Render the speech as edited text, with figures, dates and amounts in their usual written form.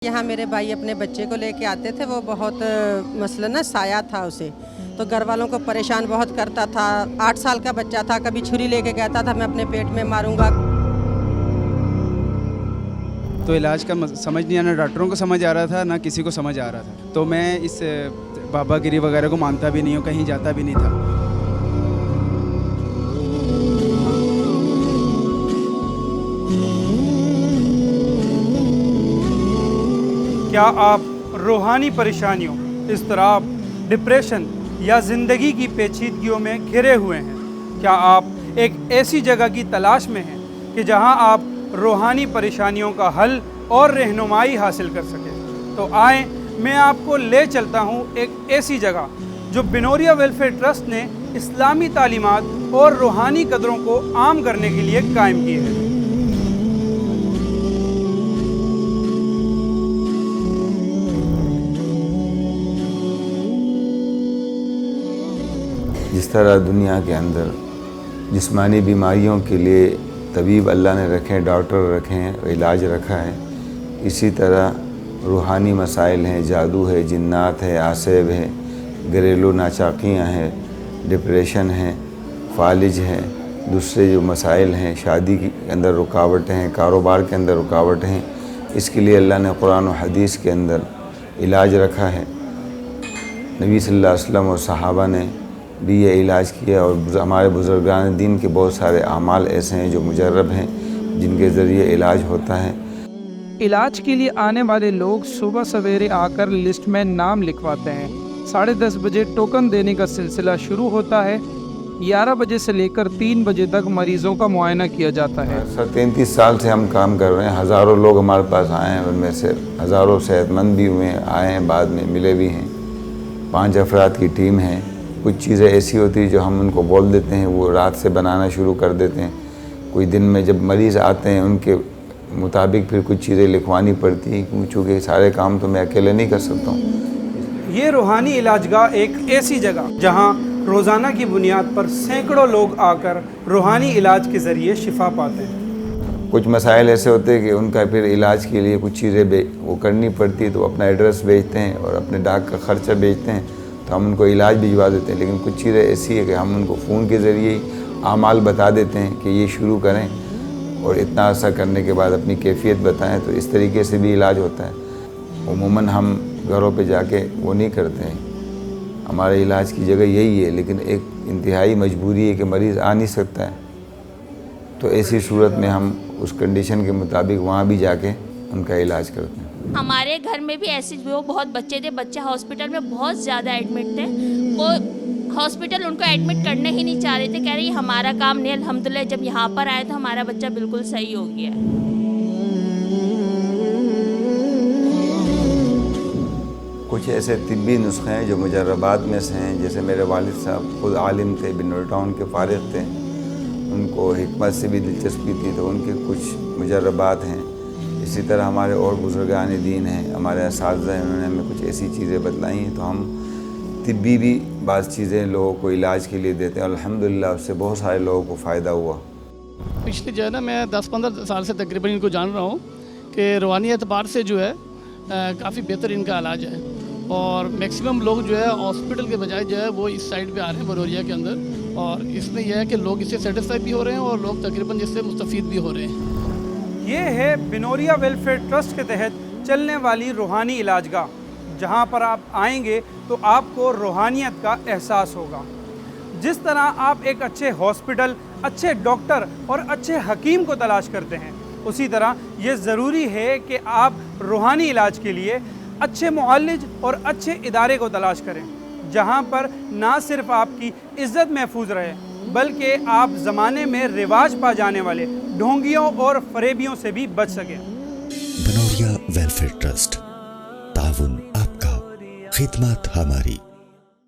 यहाँ मेरे भाई अपने बच्चे को लेके आते थे, वो बहुत मसलन ना साया था उसे, तो घर वालों को परेशान बहुत करता था। 8 साल का बच्चा था, कभी छुरी लेके कहता था मैं अपने पेट में मारूंगा। तो इलाज का समझ नहीं आना, डॉक्टरों को समझ आ रहा था ना किसी को समझ आ रहा था। तो मैं इस बाबागिरी वगैरह को मानता भी नहीं हूँ, कहीं जाता भी नहीं था। क्या आप रूहानी परेशानियों, इज़्तिराब, डिप्रेशन या ज़िंदगी की पेचीदगियों में घिरे हुए हैं? क्या आप एक ऐसी जगह की तलाश में हैं कि जहां आप रूहानी परेशानियों का हल और रहनुमाई हासिल कर सकें? तो आएँ, मैं आपको ले चलता हूं एक ऐसी जगह जो बिनोरिया वेलफेयर ट्रस्ट ने इस्लामी तालीमात और रूहानी कदरों को आम करने के लिए कायम की है। जिस तरह दुनिया के अंदर जिस्मानी बीमारियों के लिए तबीब अल्लाह ने रखे हैं, डॉक्टर रखे हैं, इलाज रखा है, इसी तरह रूहानी मसाइल हैं, जादू है, जिन्नात है, आसेब है, घरेलू नाचाकियाँ हैं, डिप्रेशन है, फालिज है, दूसरे जो मसाइल हैं, शादी के अंदर रुकावटें हैं, कारोबार के अंदर रुकावटें हैं, इसके लिए अल्लाह ने कुरान और हदीस के अंदर इलाज रखा है। नबी सल्लल्लाहु अलैहि वसल्लम और सहाबा ने भी ये इलाज किया, और हमारे बुज़ुर्गान दीन के बहुत सारे आमाल ऐसे हैं जो मुजर्रब हैं, जिनके ज़रिए इलाज होता है। इलाज के लिए आने वाले लोग सुबह सवेरे आकर लिस्ट में नाम लिखवाते हैं। 10:30 बजे टोकन देने का सिलसिला शुरू होता है। 11 बजे से लेकर 3 बजे तक मरीज़ों का मुआयना किया जाता है। 33 साल से हम काम कर रहे हैं। हज़ारों लोग हमारे पास आए हैं, उनमें से हज़ारों सेहतमंद भी हुए हैं, आए हैं, बाद में मिले भी हैं। 5 अफराद की टीम है। कुछ चीज़ें ऐसी होती हैं जो हम उनको बोल देते हैं, वो रात से बनाना शुरू कर देते हैं। कोई दिन में जब मरीज़ आते हैं उनके मुताबिक फिर कुछ चीज़ें लिखवानी पड़ती हैं, क्योंकि सारे काम तो मैं अकेले नहीं कर सकता हूँ। ये रूहानी इलाजगाह एक ऐसी जगह जहाँ रोज़ाना की बुनियाद पर सैकड़ों लोग आकर रूहानी इलाज के ज़रिए शिफा पाते हैं। कुछ मसाइल ऐसे होते हैं कि उनका फिर इलाज के लिए कुछ चीज़ें वो करनी पड़ती है, तो अपना एड्रेस भेजते हैं और अपने डाक का ख़र्चा भेजते हैं, तो हम उनको इलाज भिजवा देते हैं। लेकिन कुछ चीज़ें ऐसी है कि हम उनको फ़ोन के ज़रिए आमाल बता देते हैं कि ये शुरू करें, और इतना अर्सा करने के बाद अपनी कैफियत बताएं, तो इस तरीके से भी इलाज होता है। उमूमन हम घरों पे जाके वो नहीं करते हैं। हमारे इलाज की जगह यही है, लेकिन एक इंतहाई मजबूरी है कि मरीज़ आ नहीं सकता है, तो ऐसी सूरत में हम उस कंडीशन के मुताबिक वहाँ भी जाके उनका इलाज करते हैं। हमारे घर में भी ऐसे जो बहुत बच्चे थे, बच्चे हॉस्पिटल में बहुत ज़्यादा एडमिट थे। वो हॉस्पिटल उनको एडमिट करने ही नहीं चाह रहे थे, कह रहे ये हमारा काम नहीं। अल्हम्दुलिल्लाह जब यहाँ पर आए तो हमारा बच्चा बिल्कुल सही हो गया। कुछ ऐसे तिब्बी नुस्खे हैं जो मुजर्रबात में से हैं। जैसे मेरे वालिद साहब खुद आलिम थे, बिनोर टाउन के फारिग थे, उनको हिकमत से भी दिलचस्पी थी, तो उनके कुछ मुजर्रबात हैं। इसी तरह हमारे और बुज़ुर्गान दीन हैं, हमारे असातिज़ा हैं, उन्होंने हमें कुछ ऐसी चीज़ें बतलाई हैं, तो हम तिब्बी भी बाज़ चीज़ें लोगों को इलाज के लिए देते हैं। अल्हम्दुलिल्लाह उससे बहुत सारे लोगों को फ़ायदा हुआ। पिछले जो है ना, मैं 10-15 साल से तकरीबन इनको जान रहा हूँ कि रूहानी एतबार से जो है काफ़ी बेहतर इनका इलाज है, और मैक्सिमम लोग जो है हॉस्पिटल के बजाय जो है वो इस साइड पे आ रहे हैं, बरोरिया के अंदर। और इसमें यह है कि लोग इससे सेटिस्फाई भी हो रहे हैं और लोग तकरीबन जिससे मुस्तफ़ीद भी हो रहे हैं। ये है बिनोरिया वेलफेयर ट्रस्ट के तहत चलने वाली रूहानी इलाजगाह, जहाँ पर आप आएंगे तो आपको रूहानियत का एहसास होगा। जिस तरह आप एक अच्छे हॉस्पिटल, अच्छे डॉक्टर और अच्छे हकीम को तलाश करते हैं, उसी तरह ये ज़रूरी है कि आप रूहानी इलाज के लिए अच्छे मुअल्लिज और अच्छे इदारे को तलाश करें, जहाँ पर ना सिर्फ आपकी इज़्ज़त महफूज रहे, बल्कि आप ज़माने में रिवाज पा जाने वाले ढोंगियों और फरेबियों से भी बच सकें। बिनोरिया वेलफेयर ट्रस्ट, ताउन आपका, खिदमत हमारी।